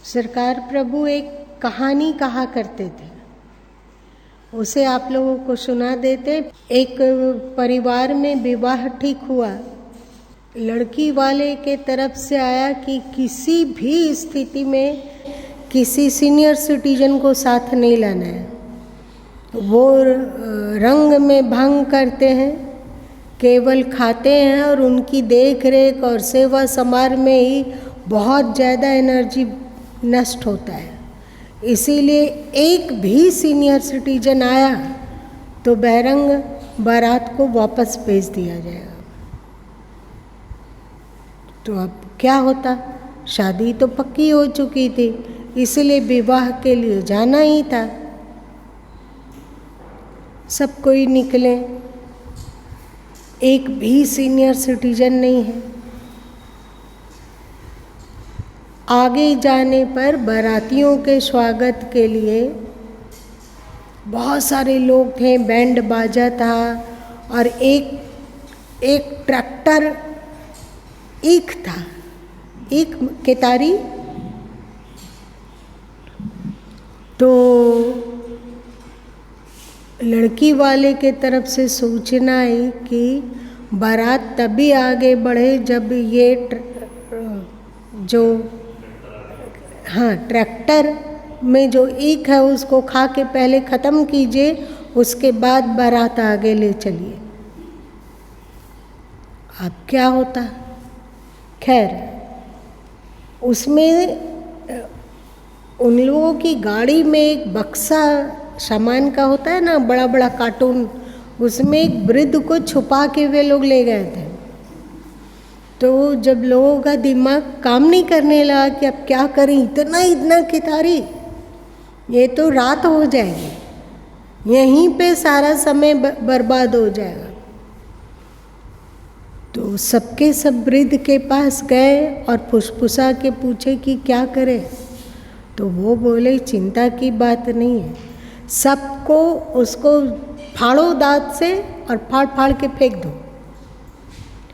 सरकार प्रभु एक कहानी कहा करते थे, उसे आप लोगों को सुना देते। एक परिवार में विवाह ठीक हुआ। लड़की वाले के तरफ से आया कि किसी भी स्थिति में किसी सीनियर सिटीजन को साथ नहीं लाना है। वो रंग में भंग करते हैं, केवल खाते हैं और उनकी देख रेख और सेवा समार में ही बहुत ज़्यादा एनर्जी नष्ट होता है। इसीलिए एक भी सीनियर सिटीजन आया तो बहरंग बारात को वापस भेज दिया जाएगा। तो अब क्या होता, शादी तो पक्की हो चुकी थी, इसलिए विवाह के लिए जाना ही था। सब कोई निकले, एक भी सीनियर सिटीजन नहीं है। आगे जाने पर बारातियों के स्वागत के लिए बहुत सारे लोग थे, बैंड बाजा था और एक ट्रैक्टर ईख था, ईख केतारी। तो लड़की वाले के तरफ से सूचना आई कि बारात तभी आगे बढ़े जब ये ट्रैक्टर में जो ईख है उसको खा के पहले ख़त्म कीजिए, उसके बाद बारात आगे ले चलिए। अब क्या होता, खैर उसमें उन लोगों की गाड़ी में एक बक्सा सामान का होता है ना, बड़ा बड़ा कार्टून, उसमें एक वृद्ध को छुपा के वे लोग ले गए थे। तो जब लोगों का दिमाग काम नहीं करने लगा कि अब क्या करें, इतना कितारी, ये तो रात हो जाएगी, यहीं पे सारा समय बर्बाद हो जाएगा। तो सबके सब वृद्ध के पास गए और फुसफुसा के पूछे कि क्या करें। तो वो बोले चिंता की बात नहीं है, सबको उसको फाड़ो दांत से और फाड़ फाड़ के फेंक दो,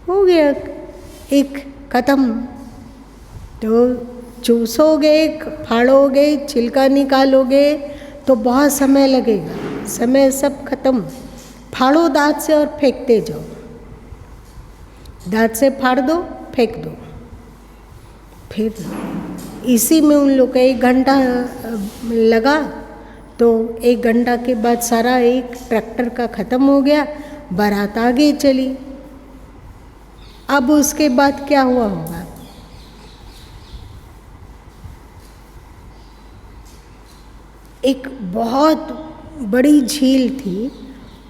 हो गया एक ख़त्म। तो चूसोगे, फाड़ोगे, छिलका निकालोगे तो बहुत समय लगेगा, समय सब खत्म। फाड़ो दांत से और फेंकते जाओ, दांत से फाड़ दो, फेंक दो। फिर इसी में उन लोग का 1 घंटा लगा। तो 1 घंटा के बाद सारा एक ट्रैक्टर का ख़त्म हो गया, बारात आगे चली। अब उसके बाद क्या हुआ होगा, एक बहुत बड़ी झील थी।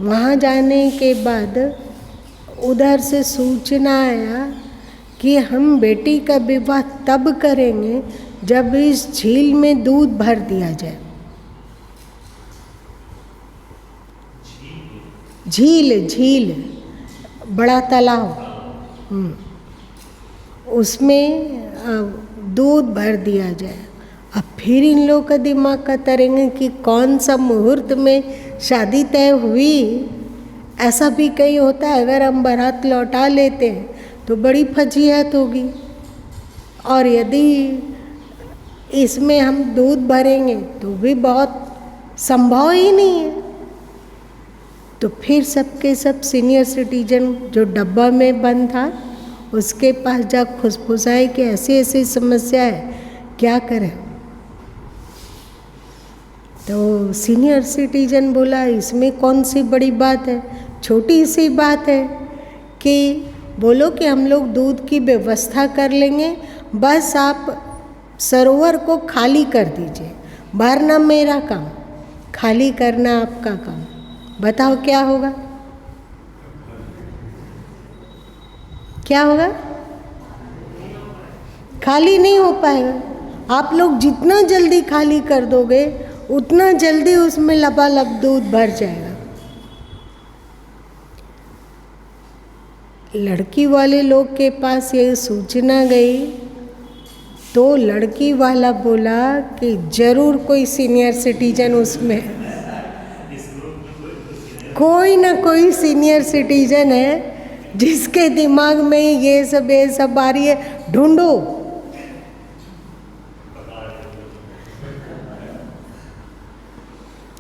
वहाँ जाने के बाद उधर से सूचना आया कि हम बेटी का विवाह तब करेंगे जब इस झील में दूध भर दिया जाए। झील बड़ा तालाब, उसमें दूध भर दिया जाए। अब फिर इन लोगों का दिमाग का तरेंगे कि कौन सा मुहूर्त में शादी तय हुई। ऐसा भी कहीं होता है, अगर हम बारात लौटा लेते हैं तो बड़ी फजीहत होगी, और यदि इसमें हम दूध भरेंगे तो भी बहुत संभव ही नहीं है। तो फिर सबके सब सीनियर सिटीजन जो डब्बा में बंद था उसके पास जा फुसफुसाए कि ऐसी ऐसी समस्या है, क्या करें। तो सीनियर सिटीजन बोला इसमें कौन सी बड़ी बात है, छोटी सी बात है कि बोलो कि हम लोग दूध की व्यवस्था कर लेंगे, बस आप सरोवर को खाली कर दीजिए, भरना मेरा काम, खाली करना आपका काम। बताओ क्या होगा, क्या होगा? खाली नहीं हो पाएगा। आप लोग जितना जल्दी खाली कर दोगे उतना जल्दी उसमें लबालब दूध भर जाएगा। लड़की वाले लोग के पास ये सूचना गई तो लड़की वाला बोला कि जरूर कोई सीनियर सिटीजन उसमें, कोई ना कोई सीनियर सिटीजन है जिसके दिमाग में ये सब आ रही है, ढूंढो।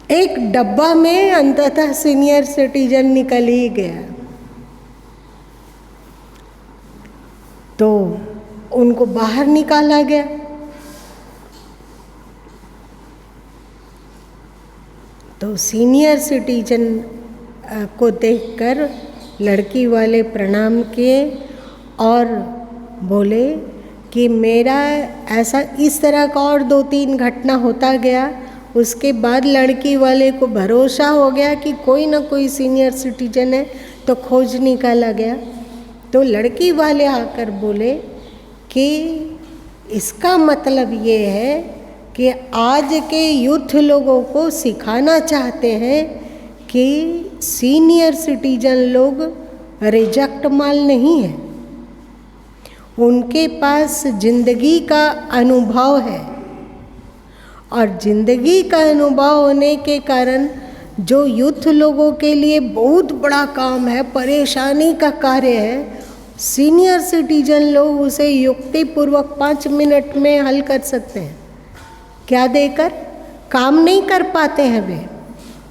एक डब्बा में अंततः सीनियर सिटीजन निकल ही गया। तो उनको बाहर निकाला गया। तो सीनियर सिटीजन को देखकर लड़की वाले प्रणाम किए और बोले कि मेरा ऐसा इस तरह का और 2-3 घटना होता गया। उसके बाद लड़की वाले को भरोसा हो गया कि कोई ना कोई सीनियर सिटीजन है, तो खोज निकाला गया। तो लड़की वाले आकर बोले कि इसका मतलब ये है कि आज के यूथ लोगों को सिखाना चाहते हैं कि सीनियर सिटीजन लोग रिजेक्ट माल नहीं है, उनके पास जिंदगी का अनुभव है, और जिंदगी का अनुभव होने के कारण जो यूथ लोगों के लिए बहुत बड़ा काम है, परेशानी का कार्य है, सीनियर सिटीजन लोग उसे युक्तिपूर्वक 5 मिनट में हल कर सकते हैं। क्या देकर? काम नहीं कर पाते हैं वे,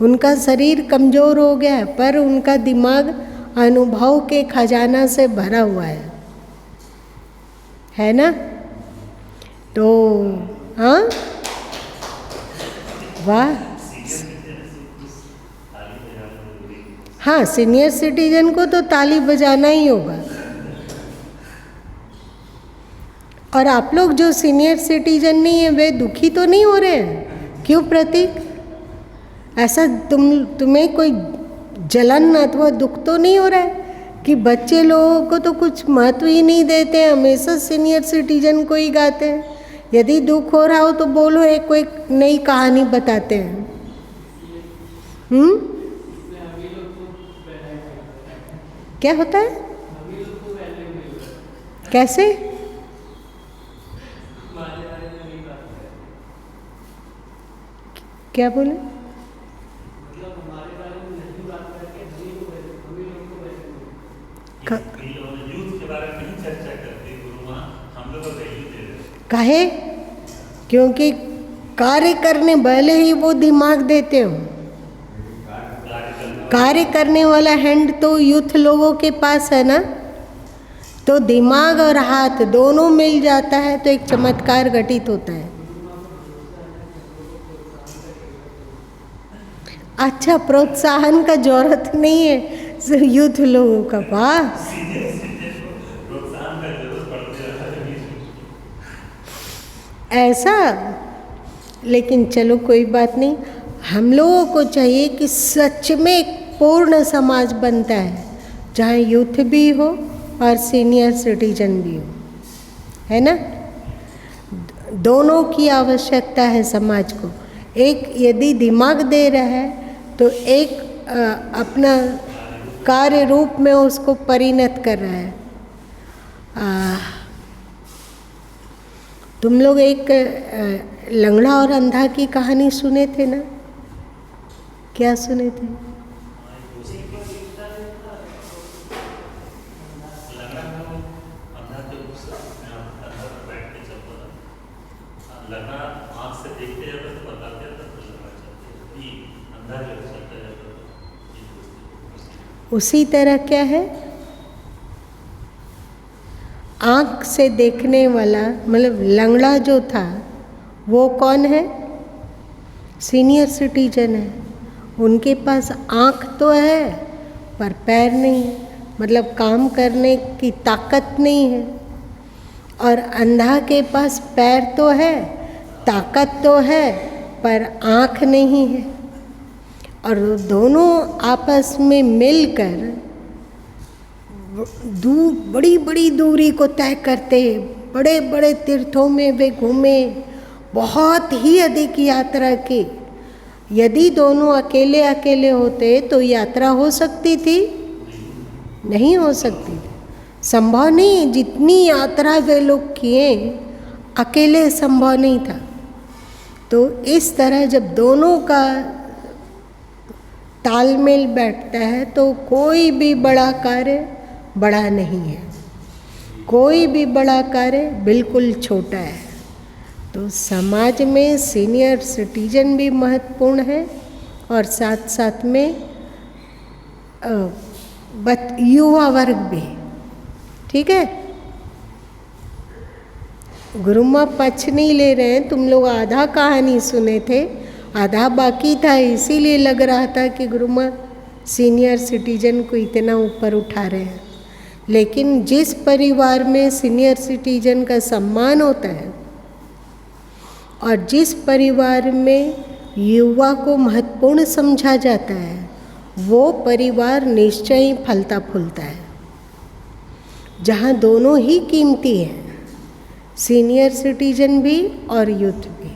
उनका शरीर कमज़ोर हो गया है, पर उनका दिमाग अनुभव के खजाना से भरा हुआ है ना? तो हाँ, वाह, हाँ, सीनियर सिटीजन को तो ताली बजाना ही होगा। और आप लोग जो सीनियर सिटीजन नहीं है वे दुखी तो नहीं हो रहे हैं? क्यों प्रतीक? ऐसा तुम्हें कोई जलन अथवा दुख तो नहीं हो रहा है कि बच्चे लोगों को तो कुछ महत्व ही नहीं देते, हमेशा सीनियर सिटीजन को ही गाते हैं? यदि दुख हो रहा हो तो बोलो, एक कोई नई कहानी बताते हैं। क्या होता है? कैसे? क्या बोले? काहे? क्योंकि कार्य करने भले ही वो दिमाग देते हो, कार्य करने वाला हैंड तो यूथ लोगों के पास है ना, तो दिमाग और हाथ दोनों मिल जाता है तो एक चमत्कार घटित होता है। अच्छा, प्रोत्साहन का जरूरत नहीं है यूथ लोगों का। वाह, ऐसा? लेकिन चलो कोई बात नहीं, हम लोगों को चाहिए कि सच में एक पूर्ण समाज बनता है जहाँ यूथ भी हो और सीनियर सिटीजन भी हो, है ना? दोनों की आवश्यकता है समाज को। एक यदि दिमाग दे रहा है तो एक अपना कार्य रूप में उसको परिणत कर रहा है। तुम लोग एक लंगड़ा और अंधा की कहानी सुने थे ना? क्या सुने थे? उसी तरह क्या है, आँख से देखने वाला, मतलब लंगड़ा जो था वो कौन है? सीनियर सिटीजन है। उनके पास आँख तो है पर पैर नहीं है, मतलब काम करने की ताकत नहीं है। और अंधा के पास पैर तो है, ताकत तो है, पर आँख नहीं है। और दोनों आपस में मिलकर बड़ी बड़ी दूरी को तय करते, बड़े बड़े तीर्थों में वे घूमे, बहुत ही अधिक यात्रा की। यदि दोनों अकेले अकेले होते तो यात्रा हो सकती थी? नहीं हो सकती थी, संभव नहीं। जितनी यात्रा वे लोग किए अकेले संभव नहीं था। तो इस तरह जब दोनों का तालमेल बैठता है तो कोई भी बड़ा कार्य बड़ा नहीं है, कोई भी बड़ा कार्य बिल्कुल छोटा है। तो समाज में सीनियर सिटीजन भी महत्वपूर्ण है और साथ साथ में युवा वर्ग भी। ठीक है, गुरुमा पक्ष नहीं ले रहे हैं। तुम लोग आधा कहानी सुने थे, आधा बाकी था, इसीलिए लग रहा था कि गुरुमा सीनियर सिटीजन को इतना ऊपर उठा रहे हैं। लेकिन जिस परिवार में सीनियर सिटीजन का सम्मान होता है और जिस परिवार में युवा को महत्वपूर्ण समझा जाता है, वो परिवार निश्चय ही फलता फूलता है। जहाँ दोनों ही कीमती हैं, सीनियर सिटीजन भी और यूथ भी।